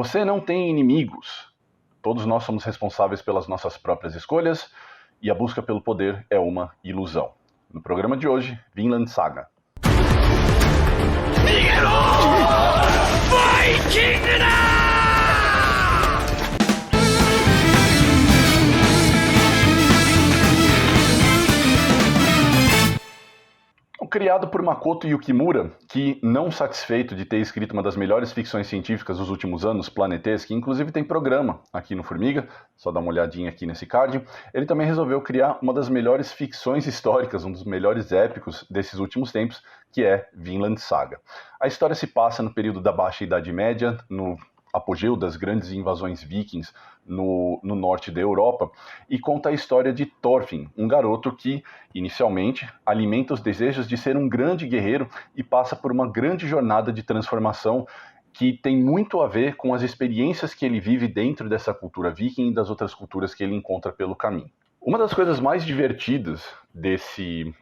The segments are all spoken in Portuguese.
Você não tem inimigos. Todos nós somos responsáveis pelas nossas próprias escolhas e a busca pelo poder é uma ilusão. No programa de hoje, Vinland Saga. Criado por Makoto Yukimura, que, não satisfeito de ter escrito uma das melhores ficções científicas dos últimos anos, Planetes, que inclusive tem programa aqui no Formiga, só dá uma olhadinha aqui nesse card, ele também resolveu criar uma das melhores ficções históricas, um dos melhores épicos desses últimos tempos, que é Vinland Saga. A história se passa no período da Baixa Idade Média, no apogeu das grandes invasões vikings no norte da Europa, e conta a história de Thorfinn, um garoto que, inicialmente, alimenta os desejos de ser um grande guerreiro e passa por uma grande jornada de transformação que tem muito a ver com as experiências que ele vive dentro dessa cultura viking e das outras culturas que ele encontra pelo caminho. Uma das coisas mais divertidas desse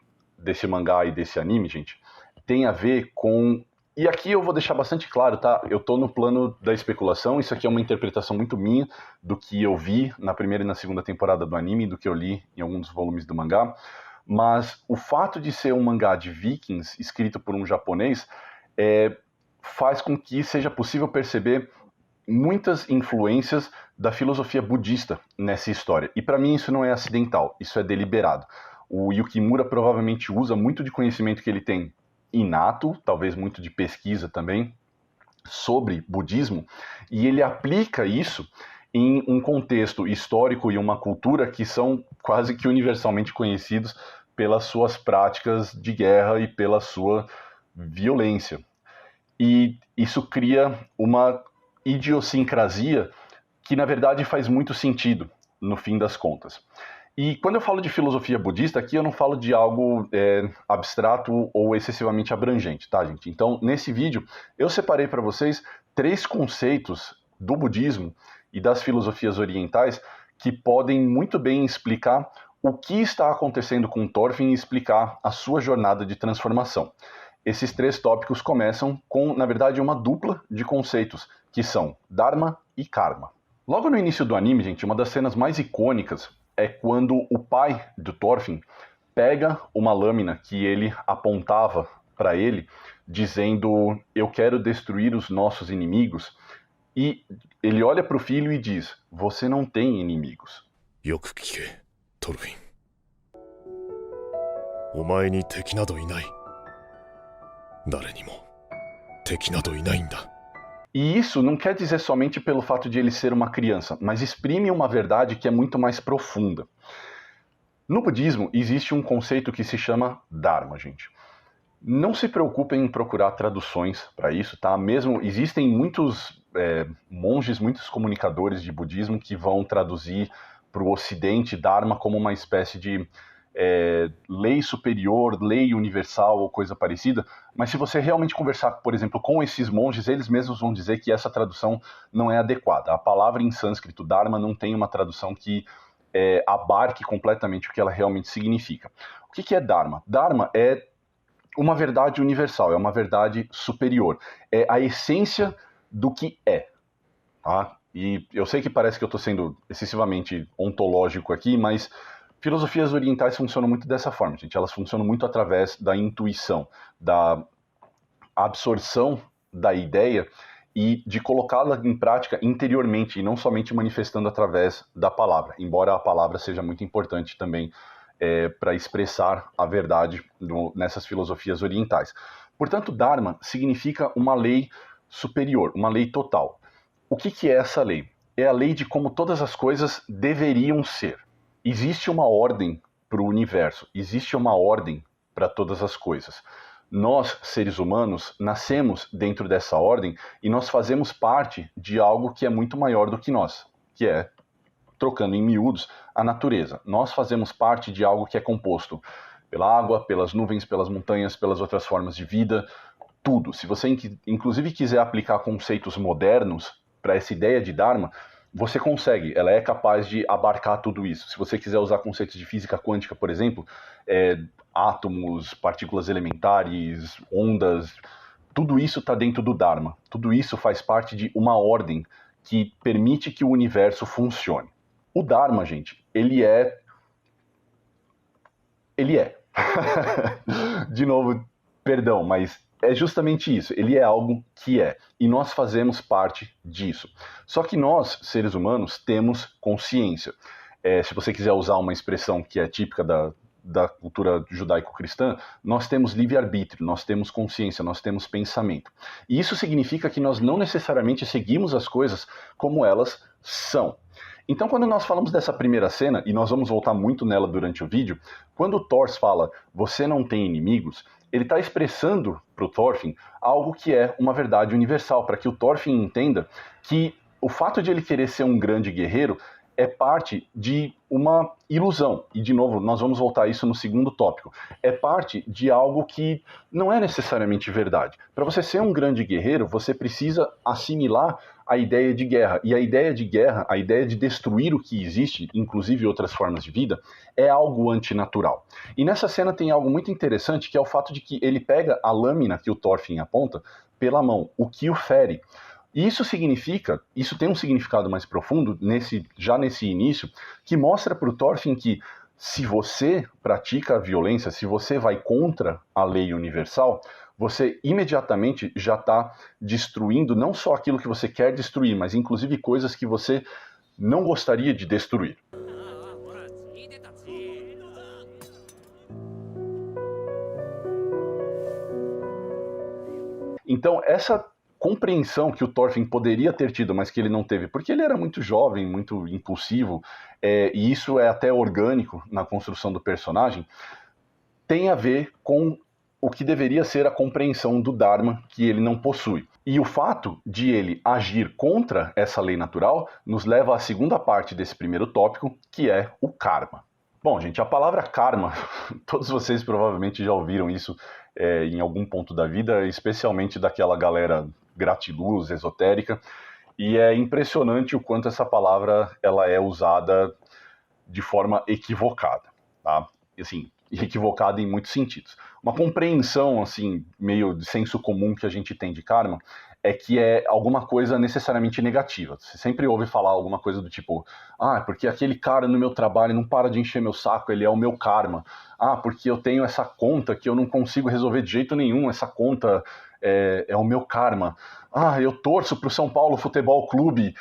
mangá e desse anime, gente, tem a ver com... E aqui eu vou deixar bastante claro, tá? Eu tô no plano da especulação, isso aqui é uma interpretação muito minha do que eu vi na primeira e na segunda temporada do anime, do que eu li em alguns dos volumes do mangá, mas o fato de ser um mangá de vikings escrito por um japonês faz com que seja possível perceber muitas influências da filosofia budista nessa história. E para mim isso não é acidental, isso é deliberado. O Yukimura provavelmente usa muito de conhecimento que ele tem inato, talvez muito de pesquisa também, sobre budismo, e ele aplica isso em um contexto histórico e uma cultura que são quase que universalmente conhecidos pelas suas práticas de guerra e pela sua violência. E isso cria uma idiosincrasia que, na verdade, faz muito sentido, no fim das contas. E quando eu falo de filosofia budista, aqui eu não falo de algo abstrato ou excessivamente abrangente, tá, gente? Então, nesse vídeo, eu separei para vocês 3 conceitos do budismo e das filosofias orientais que podem muito bem explicar o que está acontecendo com Thorfinn e explicar a sua jornada de transformação. Esses 3 tópicos começam com, na verdade, uma dupla de conceitos, que são Dharma e Karma. Logo no início do anime, gente, uma das cenas mais icônicas é quando o pai do Thorfinn pega uma lâmina que ele apontava para ele, dizendo: eu quero destruir os nossos inimigos, e ele olha para o filho e diz: você não tem inimigos. Yoku kike, Thorfinn. Omae ni teki nado inai. Dare ni mo teki nado inai nda. E isso não quer dizer somente pelo fato de ele ser uma criança, mas exprime uma verdade que é muito mais profunda. No budismo, existe um conceito que se chama Dharma, gente. Não se preocupem em procurar traduções para isso, tá? Mesmo existem muitos monges, muitos comunicadores de budismo que vão traduzir para o ocidente Dharma como uma espécie de lei superior, lei universal ou coisa parecida, mas se você realmente conversar, por exemplo, com esses monges, eles mesmos vão dizer que essa tradução não é adequada. A palavra em sânscrito, Dharma, não tem uma tradução que abarque completamente o que ela realmente significa. O que é Dharma? Dharma é uma verdade universal, é uma verdade superior, é a essência do que é, tá? E eu sei que parece que eu estou sendo excessivamente ontológico aqui, mas filosofias orientais funcionam muito dessa forma, gente. Elas funcionam muito através da intuição, da absorção da ideia e de colocá-la em prática interiormente e não somente manifestando através da palavra, embora a palavra seja muito importante também para expressar a verdade nessas filosofias orientais. Portanto, Dharma significa uma lei superior, uma lei total. O que é essa lei? É a lei de como todas as coisas deveriam ser. Existe uma ordem para o universo, existe uma ordem para todas as coisas. Nós, seres humanos, nascemos dentro dessa ordem e nós fazemos parte de algo que é muito maior do que nós, que é, trocando em miúdos, a natureza. Nós fazemos parte de algo que é composto pela água, pelas nuvens, pelas montanhas, pelas outras formas de vida, tudo. Se você, inclusive, quiser aplicar conceitos modernos para essa ideia de Dharma, você consegue, ela é capaz de abarcar tudo isso. Se você quiser usar conceitos de física quântica, por exemplo, átomos, partículas elementares, ondas, tudo isso está dentro do Dharma. Tudo isso faz parte de uma ordem que permite que o universo funcione. O Dharma, gente, ele é... De novo, perdão, mas é justamente isso. Ele é algo que é. E nós fazemos parte disso. Só que nós, seres humanos, temos consciência. Se você quiser usar uma expressão que é típica da cultura judaico-cristã, nós temos livre-arbítrio, nós temos consciência, nós temos pensamento. E isso significa que nós não necessariamente seguimos as coisas como elas são. Então, quando nós falamos dessa primeira cena, e nós vamos voltar muito nela durante o vídeo, quando o Thor fala, você não tem inimigos, ele está expressando para o Thorfinn algo que é uma verdade universal, para que o Thorfinn entenda que o fato de ele querer ser um grande guerreiro é parte de uma ilusão. E, de novo, nós vamos voltar a isso no segundo tópico. É parte de algo que não é necessariamente verdade. Para você ser um grande guerreiro, você precisa assimilar a ideia de guerra. E a ideia de guerra, a ideia de destruir o que existe, inclusive outras formas de vida, é algo antinatural. E nessa cena tem algo muito interessante, que é o fato de que ele pega a lâmina que o Thorfinn aponta pela mão, o que o fere. E isso significa, isso tem um significado mais profundo, já nesse início, que mostra para o Thorfinn que se você pratica a violência, se você vai contra a lei universal, você imediatamente já está destruindo não só aquilo que você quer destruir, mas inclusive coisas que você não gostaria de destruir. Então, essa compreensão que o Thorfinn poderia ter tido, mas que ele não teve, porque ele era muito jovem, muito impulsivo, e isso é até orgânico na construção do personagem, tem a ver com o que deveria ser a compreensão do Dharma que ele não possui. E o fato de ele agir contra essa lei natural nos leva à segunda parte desse primeiro tópico, que é o karma. Bom, gente, a palavra karma, todos vocês provavelmente já ouviram isso em algum ponto da vida, especialmente daquela galera gratiluz, esotérica, e é impressionante o quanto essa palavra ela é usada de forma equivocada, tá? Assim, equivocada em muitos sentidos. Uma compreensão, assim, meio de senso comum que a gente tem de karma é que é alguma coisa necessariamente negativa. Você sempre ouve falar alguma coisa do tipo, porque aquele cara no meu trabalho não para de encher meu saco, ele é o meu karma. Porque eu tenho essa conta que eu não consigo resolver de jeito nenhum, essa conta é o meu karma. Eu torço para o São Paulo Futebol Clube.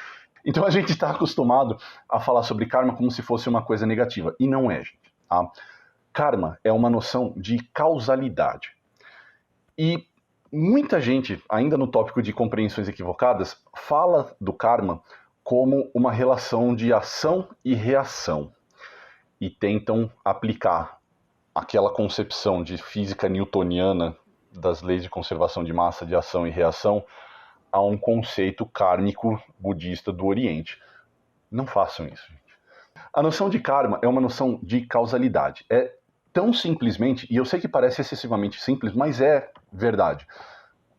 Então a gente está acostumado a falar sobre karma como se fosse uma coisa negativa. E não é, gente. Tá? Karma é uma noção de causalidade. E muita gente, ainda no tópico de compreensões equivocadas, fala do karma como uma relação de ação e reação. E tentam aplicar aquela concepção de física newtoniana das leis de conservação de massa, de ação e reação, a um conceito kármico budista do Oriente. Não façam isso, gente. A noção de karma é uma noção de causalidade. É tão simplesmente, e eu sei que parece excessivamente simples, mas é verdade.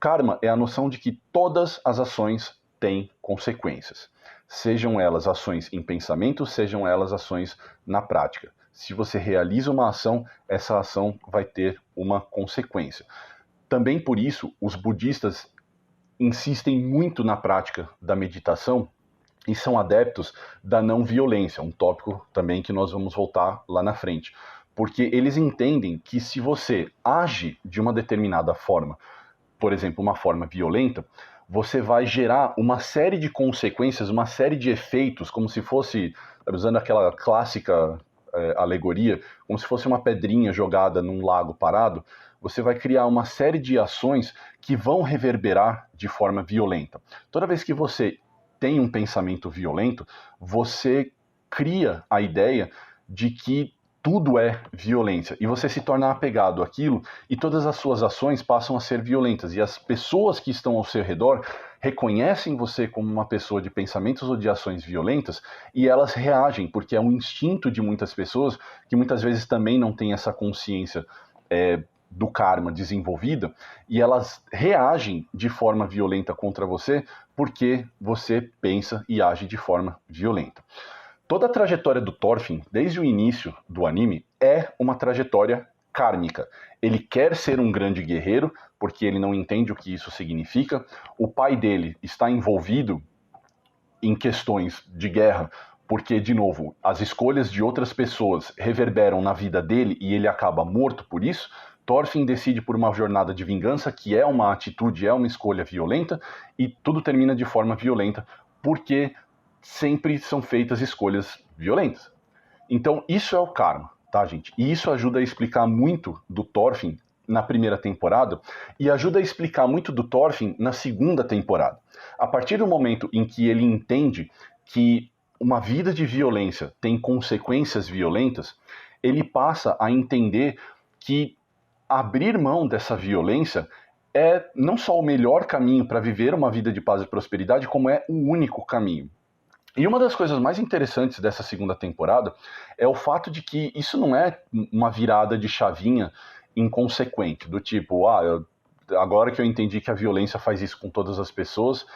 Karma é a noção de que todas as ações têm consequências. Sejam elas ações em pensamento, sejam elas ações na prática. Se você realiza uma ação, essa ação vai ter uma consequência. Também por isso, os budistas insistem muito na prática da meditação e são adeptos da não violência, um tópico também que nós vamos voltar lá na frente. Porque eles entendem que se você age de uma determinada forma, por exemplo, uma forma violenta, você vai gerar uma série de consequências, uma série de efeitos, como se fosse, usando aquela clássica alegoria, como se fosse uma pedrinha jogada num lago parado, você vai criar uma série de ações que vão reverberar de forma violenta. Toda vez que você tem um pensamento violento, você cria a ideia de que tudo é violência, e você se torna apegado àquilo, e todas as suas ações passam a ser violentas, e as pessoas que estão ao seu redor reconhecem você como uma pessoa de pensamentos ou de ações violentas, e elas reagem, porque é um instinto de muitas pessoas, que muitas vezes também não têm essa consciência do karma desenvolvida, e elas reagem de forma violenta contra você, porque você pensa e age de forma violenta. Toda a trajetória do Thorfinn, desde o início do anime, é uma trajetória kármica. Ele quer ser um grande guerreiro, porque ele não entende o que isso significa. O pai dele está envolvido em questões de guerra, porque, de novo, as escolhas de outras pessoas reverberam na vida dele e ele acaba morto por isso, Thorfinn decide por uma jornada de vingança, que é uma atitude, é uma escolha violenta, e tudo termina de forma violenta, porque sempre são feitas escolhas violentas. Então, isso é o karma, tá, gente? E isso ajuda a explicar muito do Thorfinn na primeira temporada e ajuda a explicar muito do Thorfinn na segunda temporada. A partir do momento em que ele entende que uma vida de violência tem consequências violentas, ele passa a entender que abrir mão dessa violência é não só o melhor caminho para viver uma vida de paz e prosperidade, como é o único caminho. E uma das coisas mais interessantes dessa segunda temporada é o fato de que isso não é uma virada de chavinha inconsequente, do tipo, agora que eu entendi que a violência faz isso com todas as pessoas,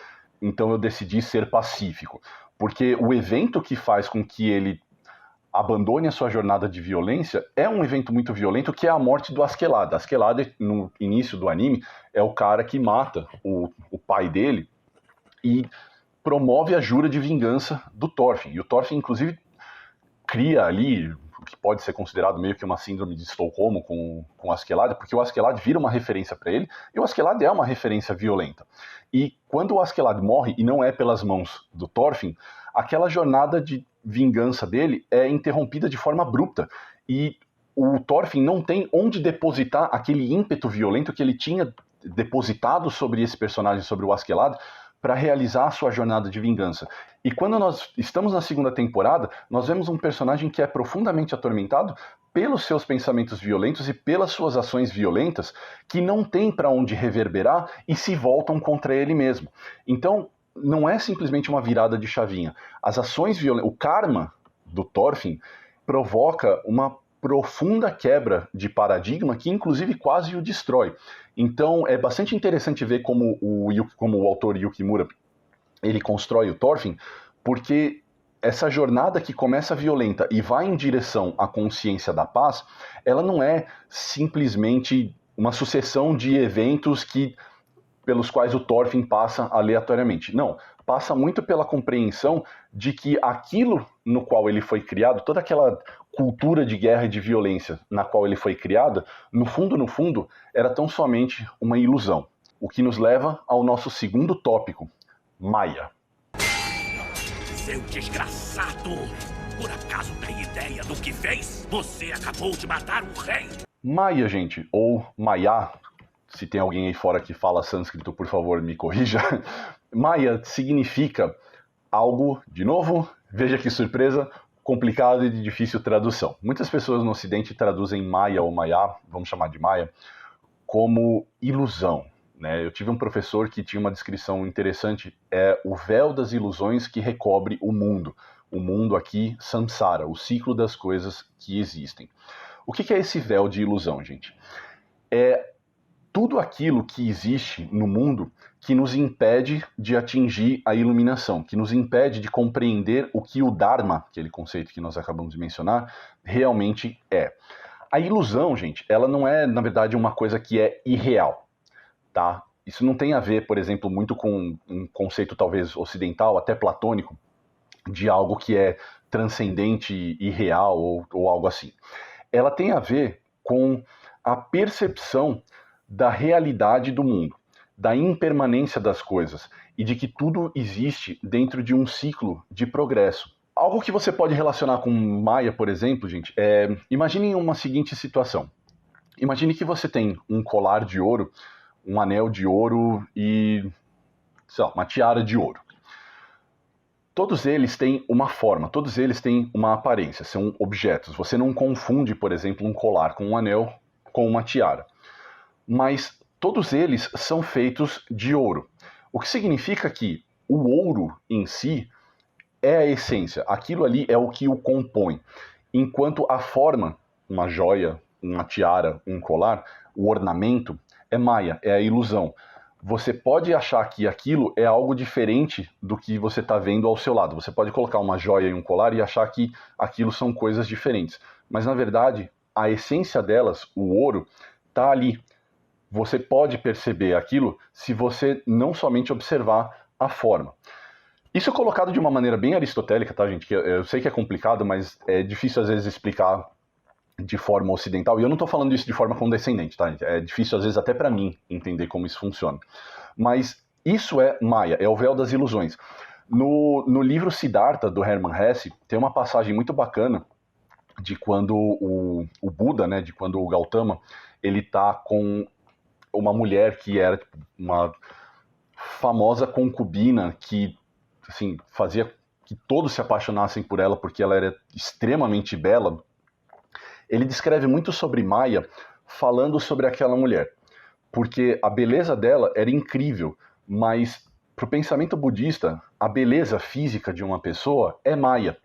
então eu decidi ser pacífico. Porque o evento que faz com que ele abandone a sua jornada de violência é um evento muito violento, que é a morte do Askeladd. Askeladd, no início do anime, é o cara que mata o pai dele e promove a jura de vingança do Thorfinn. E o Thorfinn, inclusive, cria ali o que pode ser considerado meio que uma síndrome de Estocolmo com o Askeladd, porque o Askeladd vira uma referência para ele, e o Askeladd é uma referência violenta. E quando o Askeladd morre, e não é pelas mãos do Thorfinn, aquela jornada de vingança dele é interrompida de forma abrupta. E o Thorfinn não tem onde depositar aquele ímpeto violento que ele tinha depositado sobre esse personagem, sobre o Askeladd, para realizar a sua jornada de vingança. E quando nós estamos na segunda temporada, nós vemos um personagem que é profundamente atormentado pelos seus pensamentos violentos e pelas suas ações violentas, que não tem para onde reverberar e se voltam contra ele mesmo. Então, não é simplesmente uma virada de chavinha. As ações violentas, o karma do Thorfinn provoca uma profunda quebra de paradigma que inclusive quase o destrói. Então é bastante interessante ver como o autor Yukimura ele constrói o Thorfinn, porque essa jornada que começa violenta e vai em direção à consciência da paz, ela não é simplesmente uma sucessão de eventos pelos quais o Thorfinn passa aleatoriamente. Não, passa muito pela compreensão de que aquilo no qual ele foi criado, toda aquela cultura de guerra e de violência na qual ele foi criado, no fundo, era tão somente uma ilusão. O que nos leva ao nosso segundo tópico, Maia. Seu desgraçado! Por acaso tem ideia do que fez? Você acabou de matar um rei! Maia, gente, ou Maya, se tem alguém aí fora que fala sânscrito, por favor, me corrija. Maia significa algo, de novo, veja que surpresa, complicado e de difícil tradução. Muitas pessoas no Ocidente traduzem Maia ou Maya, vamos chamar de Maia, como ilusão. Né? Eu tive um professor que tinha uma descrição interessante, é o véu das ilusões que recobre o mundo. O mundo aqui, samsara, o ciclo das coisas que existem. O que é esse véu de ilusão, gente? É tudo aquilo que existe no mundo que nos impede de atingir a iluminação, que nos impede de compreender o que o Dharma, aquele conceito que nós acabamos de mencionar, realmente é. A ilusão, gente, ela não é, na verdade, uma coisa que é irreal, tá? Isso não tem a ver, por exemplo, muito com um conceito talvez ocidental, até platônico, de algo que é transcendente, irreal ou algo assim. Ela tem a ver com a percepção da realidade do mundo, da impermanência das coisas e de que tudo existe dentro de um ciclo de progresso. Algo que você pode relacionar com Maia, por exemplo, gente, imagine uma seguinte situação. Imagine que você tem um colar de ouro, um anel de ouro e, sei lá, uma tiara de ouro. Todos eles têm uma forma, todos eles têm uma aparência, são objetos. Você não confunde, por exemplo, um colar com um anel com uma tiara. Mas todos eles são feitos de ouro. O que significa que o ouro em si é a essência, aquilo ali é o que o compõe. Enquanto a forma, uma joia, uma tiara, um colar, o ornamento, é maia, é a ilusão. Você pode achar que aquilo é algo diferente do que você está vendo ao seu lado. Você pode colocar uma joia e um colar e achar que aquilo são coisas diferentes. Mas, na verdade, a essência delas, o ouro, está ali. Você pode perceber aquilo se você não somente observar a forma. Isso é colocado de uma maneira bem aristotélica, tá, gente? Que eu sei que é complicado, mas é difícil às vezes explicar de forma ocidental. E eu não estou falando isso de forma condescendente, tá? É difícil às vezes até para mim entender como isso funciona. Mas isso é Maya, é o véu das ilusões. No livro Siddhartha, do Hermann Hesse, tem uma passagem muito bacana de quando o Buda, né, de quando o Gautama, ele tá com uma mulher que era tipo, uma famosa concubina que, assim, fazia que todos se apaixonassem por ela porque ela era extremamente bela. Ele descreve muito sobre Maya falando sobre aquela mulher, porque a beleza dela era incrível, mas para o pensamento budista, a beleza física de uma pessoa é Maya,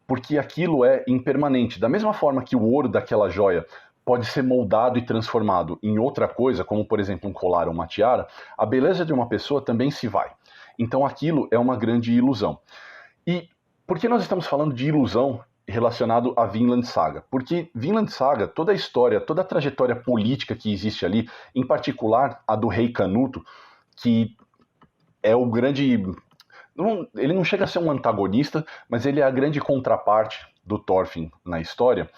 porque aquilo é impermanente. Da mesma forma que o ouro daquela joia pode ser moldado e transformado em outra coisa, como por exemplo um colar ou uma tiara, a beleza de uma pessoa também se vai. Então aquilo é uma grande ilusão. E por que nós estamos falando de ilusão relacionado a Vinland Saga? Porque Vinland Saga, toda a história, toda a trajetória política que existe ali, em particular a do rei Canuto, que é o grande... ele não chega a ser um antagonista, mas ele é a grande contraparte do Thorfinn na história.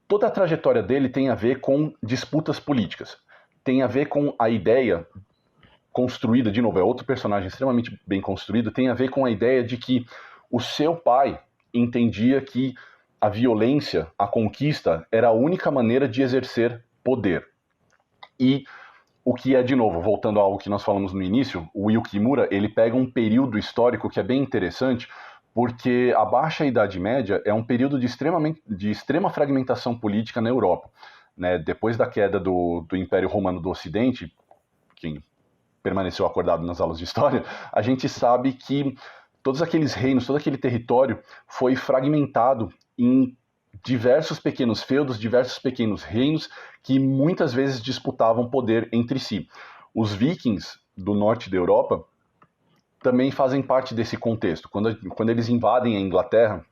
Toda a trajetória dele tem a ver com disputas políticas. Tem a ver com a ideia construída, de novo, é outro personagem extremamente bem construído, tem a ver com a ideia de que o seu pai entendia que a violência, a conquista, era a única maneira de exercer poder. E o que é, de novo, voltando a algo que nós falamos no início, o Will Kimura, ele pega um período histórico que é bem interessante, porque a Baixa Idade Média é um período de extrema fragmentação política na Europa. Né? Depois da queda do Império Romano do Ocidente, quem permaneceu acordado nas aulas de história, a gente sabe que todos aqueles reinos, todo aquele território foi fragmentado em diversos pequenos feudos, diversos pequenos reinos que muitas vezes disputavam poder entre si. Os vikings do norte da Europa também fazem parte desse contexto. Quando eles invadem a Inglaterra,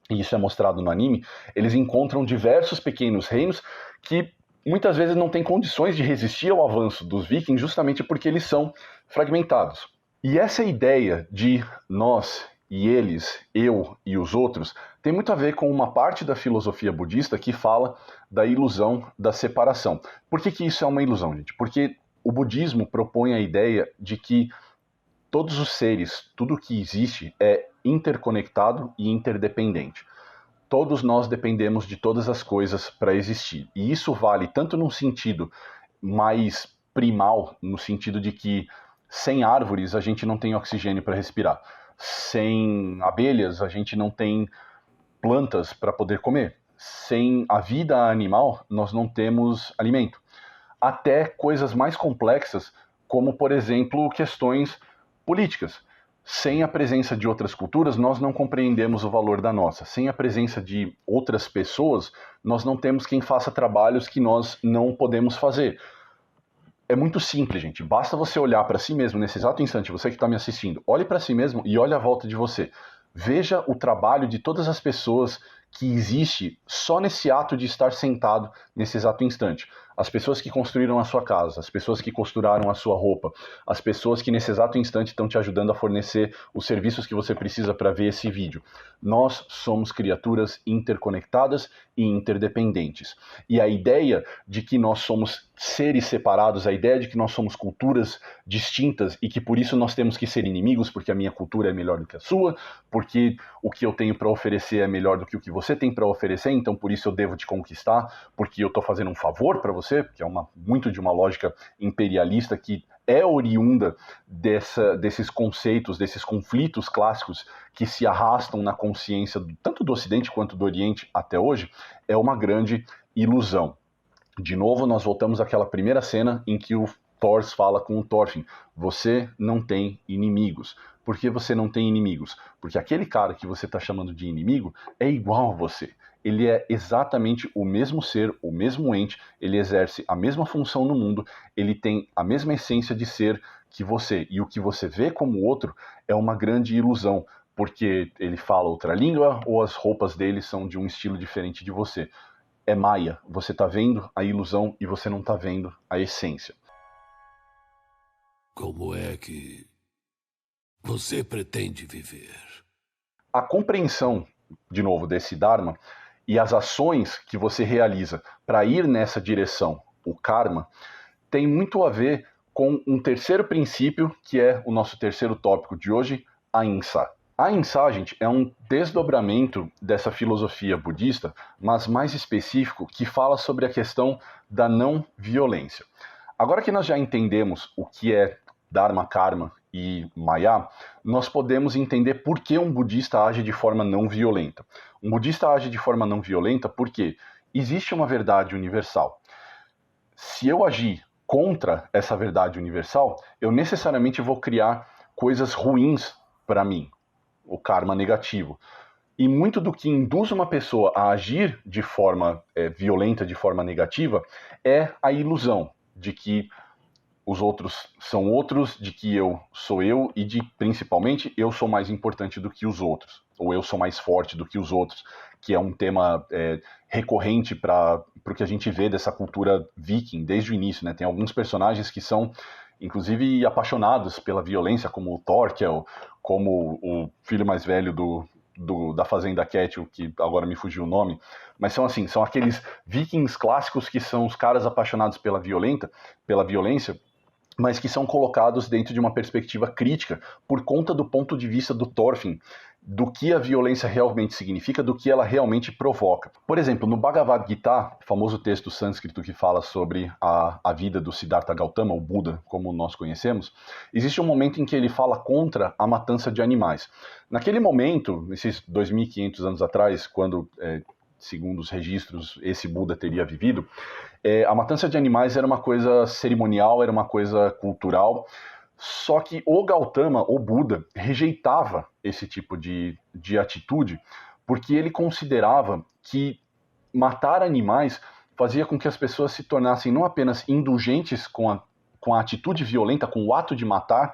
e isso é mostrado no anime, eles encontram diversos pequenos reinos que muitas vezes não têm condições de resistir ao avanço dos vikings justamente porque eles são fragmentados. E essa ideia de nós e eles, eu e os outros, tem muito a ver com uma parte da filosofia budista que fala da ilusão da separação. Por que isso é uma ilusão, gente? Porque o budismo propõe a ideia de que todos os seres, tudo que existe é interconectado e interdependente. Todos nós dependemos de todas as coisas para existir. E isso vale tanto num sentido mais primal, no sentido de que sem árvores a gente não tem oxigênio para respirar. Sem abelhas a gente não tem plantas para poder comer. Sem a vida animal nós não temos alimento. Até coisas mais complexas, como por exemplo questões políticas. Sem a presença de outras culturas, nós não compreendemos o valor da nossa. Sem a presença de outras pessoas, nós não temos quem faça trabalhos que nós não podemos fazer. É muito simples, gente. Basta você olhar para si mesmo nesse exato instante, você que está me assistindo, olhe para si mesmo e olhe à volta de você. Veja o trabalho de todas as pessoas que existe só nesse ato de estar sentado nesse exato instante. As pessoas que construíram a sua casa, as pessoas que costuraram a sua roupa, as pessoas que nesse exato instante estão te ajudando a fornecer os serviços que você precisa para ver esse vídeo. Nós somos criaturas interconectadas e interdependentes. E a ideia de que nós somos seres separados, a ideia de que nós somos culturas distintas e que por isso nós temos que ser inimigos, porque a minha cultura é melhor do que a sua, porque o que eu tenho para oferecer é melhor do que o que você tem para oferecer, então por isso eu devo te conquistar, porque eu estou fazendo um favor para você, que é muito de uma lógica imperialista que é oriunda desses conceitos, desses conflitos clássicos que se arrastam na consciência tanto do Ocidente quanto do Oriente até hoje, é uma grande ilusão. De novo, nós voltamos àquela primeira cena em que o Thor fala com o Thorfinn: você não tem inimigos. Por que você não tem inimigos? Porque aquele cara que você está chamando de inimigo é igual a você. Ele é exatamente o mesmo ser, o mesmo ente, ele exerce a mesma função no mundo, ele tem a mesma essência de ser que você. E o que você vê como outro é uma grande ilusão, porque ele fala outra língua ou as roupas dele são de um estilo diferente de você. É Maya, você está vendo a ilusão e você não está vendo a essência. Como é que você pretende viver? A compreensão, de novo, desse Dharma e as ações que você realiza para ir nessa direção, o karma, tem muito a ver com um terceiro princípio, que é o nosso terceiro tópico de hoje, a Ahimsa. A Ahimsa, gente, é um desdobramento dessa filosofia budista, mas mais específico, que fala sobre a questão da não violência. Agora que nós já entendemos o que é Dharma, Karma e Maya, nós podemos entender por que um budista age de forma não violenta. Um budista age de forma não violenta porque existe uma verdade universal. Se eu agir contra essa verdade universal, eu necessariamente vou criar coisas ruins para mim, o karma negativo. E muito do que induz uma pessoa a agir de forma violenta, de forma negativa, é a ilusão de que os outros são outros, de que eu sou eu e de, principalmente, eu sou mais importante do que os outros, ou eu sou mais forte do que os outros, que é um tema recorrente para o que a gente vê dessa cultura viking desde o início, né? Tem alguns personagens que são, inclusive, apaixonados pela violência, como o Thorkel, como o filho mais velho da Fazenda Kettil, que agora me fugiu o nome, mas são aqueles vikings clássicos que são os caras apaixonados pela violência, mas que são colocados dentro de uma perspectiva crítica por conta do ponto de vista do Thorfinn, do que a violência realmente significa, do que ela realmente provoca. Por exemplo, no Bhagavad Gita, famoso texto sânscrito que fala sobre a vida do Siddhartha Gautama, o Buda, como nós conhecemos, existe um momento em que ele fala contra a matança de animais. Naquele momento, esses 2.500 anos atrás, quando, segundo os registros, esse Buda teria vivido, a matança de animais era uma coisa cerimonial, era uma coisa cultural, só que o Gautama, o Buda, rejeitava esse tipo de atitude, porque ele considerava que matar animais fazia com que as pessoas se tornassem não apenas indulgentes com a atitude violenta, com o ato de matar,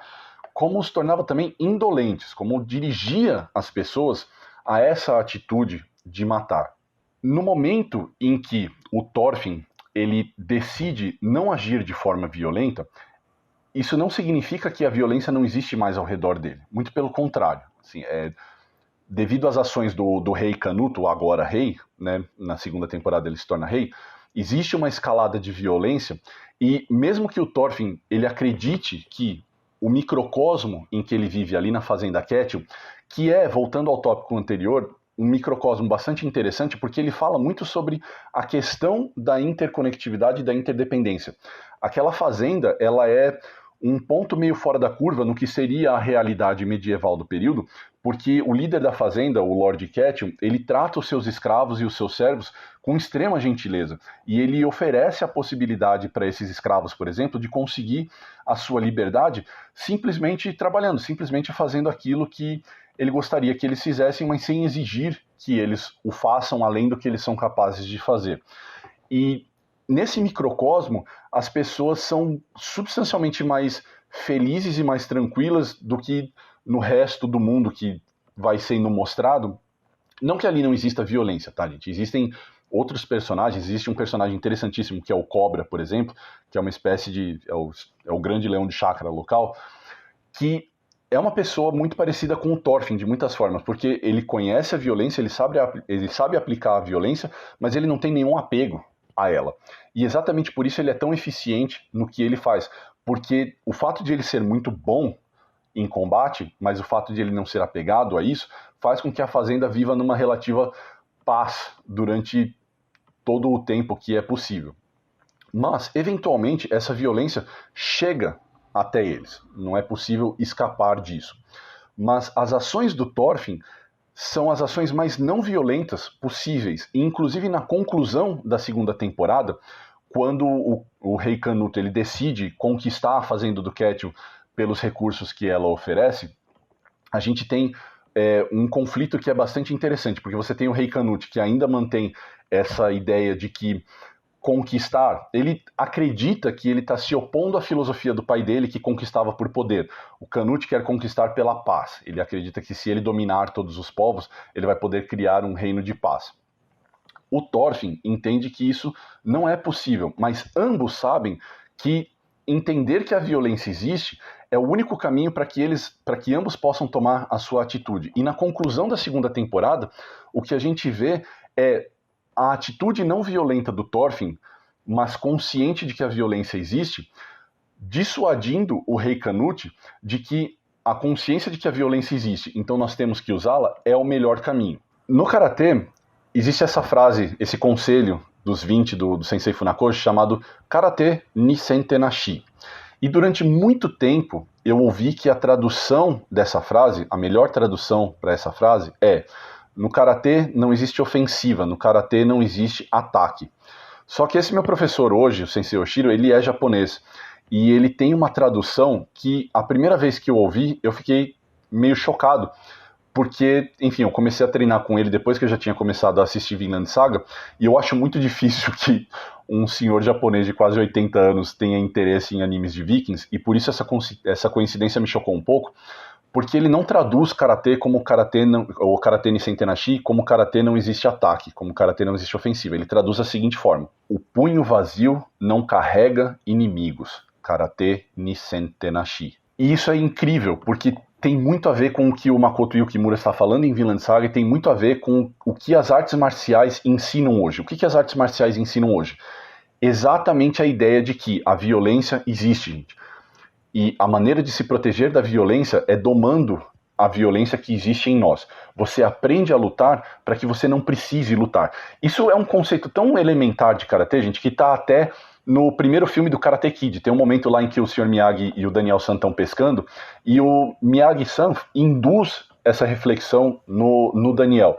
como os tornava também indolentes, como dirigia as pessoas a essa atitude de matar. No momento em que o Thorfinn ele decide não agir de forma violenta, isso não significa que a violência não existe mais ao redor dele. Muito pelo contrário. Assim, devido às ações do rei Canuto, agora rei, né, na segunda temporada ele se torna rei, existe uma escalada de violência e mesmo que o Thorfinn ele acredite que o microcosmo em que ele vive ali na Fazenda Kettil, que é, voltando ao tópico anterior, um microcosmo bastante interessante, porque ele fala muito sobre a questão da interconectividade e da interdependência. Aquela fazenda, ela é um ponto meio fora da curva no que seria a realidade medieval do período, porque o líder da fazenda, o Lord Kettil, ele trata os seus escravos e os seus servos com extrema gentileza, e ele oferece a possibilidade para esses escravos, por exemplo, de conseguir a sua liberdade simplesmente trabalhando, simplesmente fazendo aquilo que ele gostaria que eles fizessem, mas sem exigir que eles o façam além do que eles são capazes de fazer. E nesse microcosmo, as pessoas são substancialmente mais felizes e mais tranquilas do que no resto do mundo que vai sendo mostrado. Não que ali não exista violência, tá, gente? Existem outros personagens, existe um personagem interessantíssimo que é o Cobra, por exemplo, que é uma espécie de... é o grande leão de chácara local, que é uma pessoa muito parecida com o Thorfinn, de muitas formas, porque ele conhece a violência, ele sabe aplicar a violência, mas ele não tem nenhum apego a ela. E exatamente por isso ele é tão eficiente no que ele faz, porque o fato de ele ser muito bom em combate, mas o fato de ele não ser apegado a isso, faz com que a fazenda viva numa relativa paz durante todo o tempo que é possível. Mas, eventualmente, essa violência chega até eles. Não é possível escapar disso. Mas as ações do Thorfinn são as ações mais não violentas possíveis. E, inclusive, na conclusão da segunda temporada, quando o rei Canuto ele decide conquistar a fazenda do Kettil pelos recursos que ela oferece, a gente tem um conflito que é bastante interessante, porque você tem o rei Canute, que ainda mantém essa ideia de que conquistar, ele acredita que ele está se opondo à filosofia do pai dele, que conquistava por poder. O Canute quer conquistar pela paz. Ele acredita que se ele dominar todos os povos, ele vai poder criar um reino de paz. O Thorfinn entende que isso não é possível, mas ambos sabem que entender que a violência existe é o único caminho para que ambos possam tomar a sua atitude. E na conclusão da segunda temporada, o que a gente vê é a atitude não violenta do Thorfinn, mas consciente de que a violência existe, dissuadindo o rei Canute de que a consciência de que a violência existe, então nós temos que usá-la, é o melhor caminho. No Karatê, existe essa frase, esse conselho dos 20 do Sensei Funakoshi, chamado Karate ni Sentenashi. E durante muito tempo, eu ouvi que a tradução dessa frase, a melhor tradução para essa frase é: no Karatê não existe ofensiva, no Karatê não existe ataque. Só que esse meu professor hoje, o Sensei Oshiro, ele é japonês. E ele tem uma tradução que, a primeira vez que eu ouvi, eu fiquei meio chocado. Porque, enfim, eu comecei a treinar com ele depois que eu já tinha começado a assistir Vinland Saga, e eu acho muito difícil que um senhor japonês de quase 80 anos tenha interesse em animes de vikings, e por isso essa coincidência me chocou um pouco, porque ele não traduz karatê como karatê não, ou karatê ni sentenashi como karatê não existe ataque, como karatê não existe ofensiva. Ele traduz da seguinte forma: o punho vazio não carrega inimigos. Karatê ni sentenashi. E isso é incrível, porque tem muito a ver com o que o Makoto Yukimura está falando em Vinland Saga e tem muito a ver com o que as artes marciais ensinam hoje. O que as artes marciais ensinam hoje? Exatamente a ideia de que a violência existe, gente. E a maneira de se proteger da violência é domando a violência que existe em nós. Você aprende a lutar para que você não precise lutar. Isso é um conceito tão elementar de karatê, gente, que está até no primeiro filme do Karate Kid. Tem um momento lá em que o Sr. Miyagi e o Daniel-san estão pescando, e o Miyagi-san induz essa reflexão no Daniel.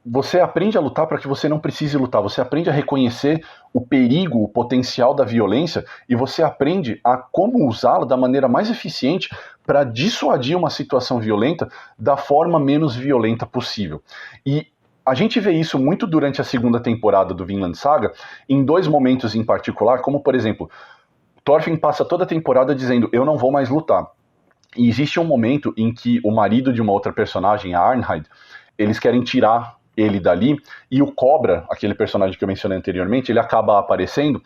Você aprende a lutar para que você não precise lutar. Você aprende a reconhecer o perigo, o potencial da violência, e você aprende a como usá-la da maneira mais eficiente para dissuadir uma situação violenta da forma menos violenta possível. E a gente vê isso muito durante a segunda temporada do Vinland Saga, em dois momentos em particular, como, por exemplo, Thorfinn passa toda a temporada dizendo: eu não vou mais lutar. E existe um momento em que o marido de uma outra personagem, a Arnheid, eles querem tirar ele dali, e o Cobra, aquele personagem que eu mencionei anteriormente, ele acaba aparecendo,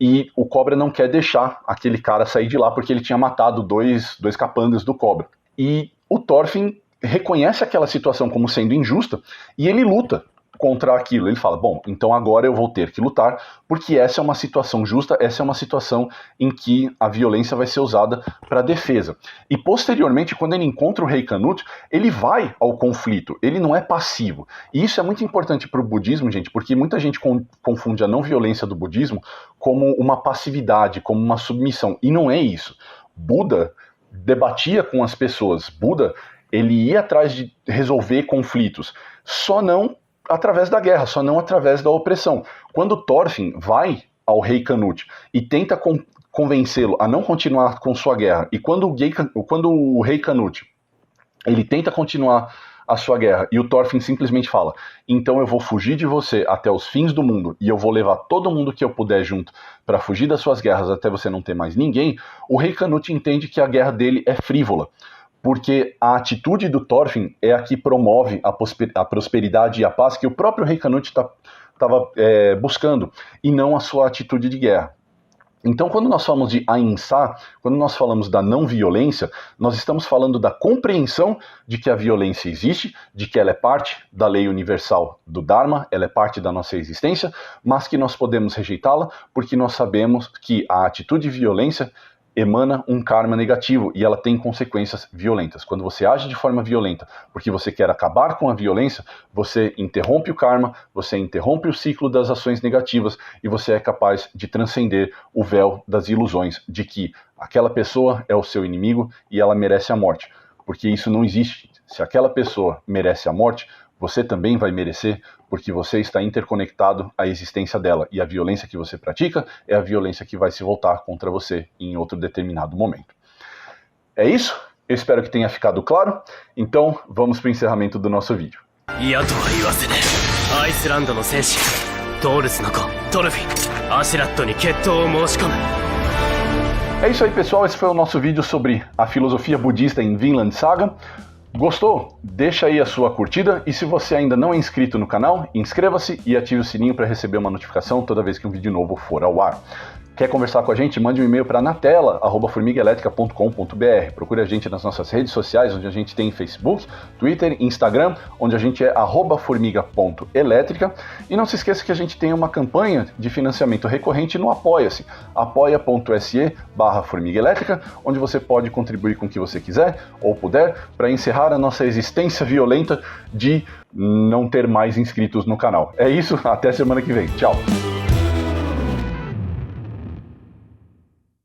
e o Cobra não quer deixar aquele cara sair de lá, porque ele tinha matado dois capangas do Cobra. E o Thorfinn reconhece aquela situação como sendo injusta, e ele luta contra aquilo. Ele fala: bom, então agora eu vou ter que lutar, porque essa é uma situação justa, essa é uma situação em que a violência vai ser usada para defesa. E posteriormente, quando ele encontra o rei Canute, ele vai ao conflito, ele não é passivo. E isso é muito importante para o budismo, gente, porque muita gente confunde a não violência do budismo como uma passividade, como uma submissão, e não é isso. Buda debatia com as pessoas, Buda, ele ia atrás de resolver conflitos, só não através da guerra, só não através da opressão. Quando Thorfinn vai ao rei Canute e tenta convencê-lo a não continuar com sua guerra, e quando o rei Canute ele tenta continuar a sua guerra, e o Thorfinn simplesmente fala: então eu vou fugir de você até os fins do mundo, e eu vou levar todo mundo que eu puder junto para fugir das suas guerras até você não ter mais ninguém, o rei Canute entende que a guerra dele é frívola, porque a atitude do Thorfinn é a que promove a prosperidade e a paz que o próprio rei Canute estava buscando, e não a sua atitude de guerra. Então, quando nós falamos de Ahimsa, quando nós falamos da não violência, nós estamos falando da compreensão de que a violência existe, de que ela é parte da lei universal do Dharma, ela é parte da nossa existência, mas que nós podemos rejeitá-la porque nós sabemos que a atitude de violência emana um karma negativo e ela tem consequências violentas. Quando você age de forma violenta porque você quer acabar com a violência, você interrompe o karma, você interrompe o ciclo das ações negativas e você é capaz de transcender o véu das ilusões de que aquela pessoa é o seu inimigo e ela merece a morte. Porque isso não existe. Se aquela pessoa merece a morte, você também vai merecer, porque você está interconectado à existência dela, e a violência que você pratica é a violência que vai se voltar contra você em outro determinado momento. É isso? Eu espero que tenha ficado claro. Então, vamos para o encerramento do nosso vídeo. É isso aí, pessoal. Esse foi o nosso vídeo sobre a filosofia budista em Vinland Saga. Gostou? Deixa aí a sua curtida, e se você ainda não é inscrito no canal, inscreva-se e ative o sininho para receber uma notificação toda vez que um vídeo novo for ao ar. Quer conversar com a gente? Mande um e-mail para natela@formigaelétrica.com.br. Procure a gente nas nossas redes sociais, onde a gente tem Facebook, Twitter, Instagram, onde a gente é @formiga.elétrica. E não se esqueça que a gente tem uma campanha de financiamento recorrente no Apoia-se, apoia.se/formigaelétrica, onde você pode contribuir com o que você quiser ou puder para encerrar a nossa existência violenta de não ter mais inscritos no canal. É isso, até semana que vem. Tchau!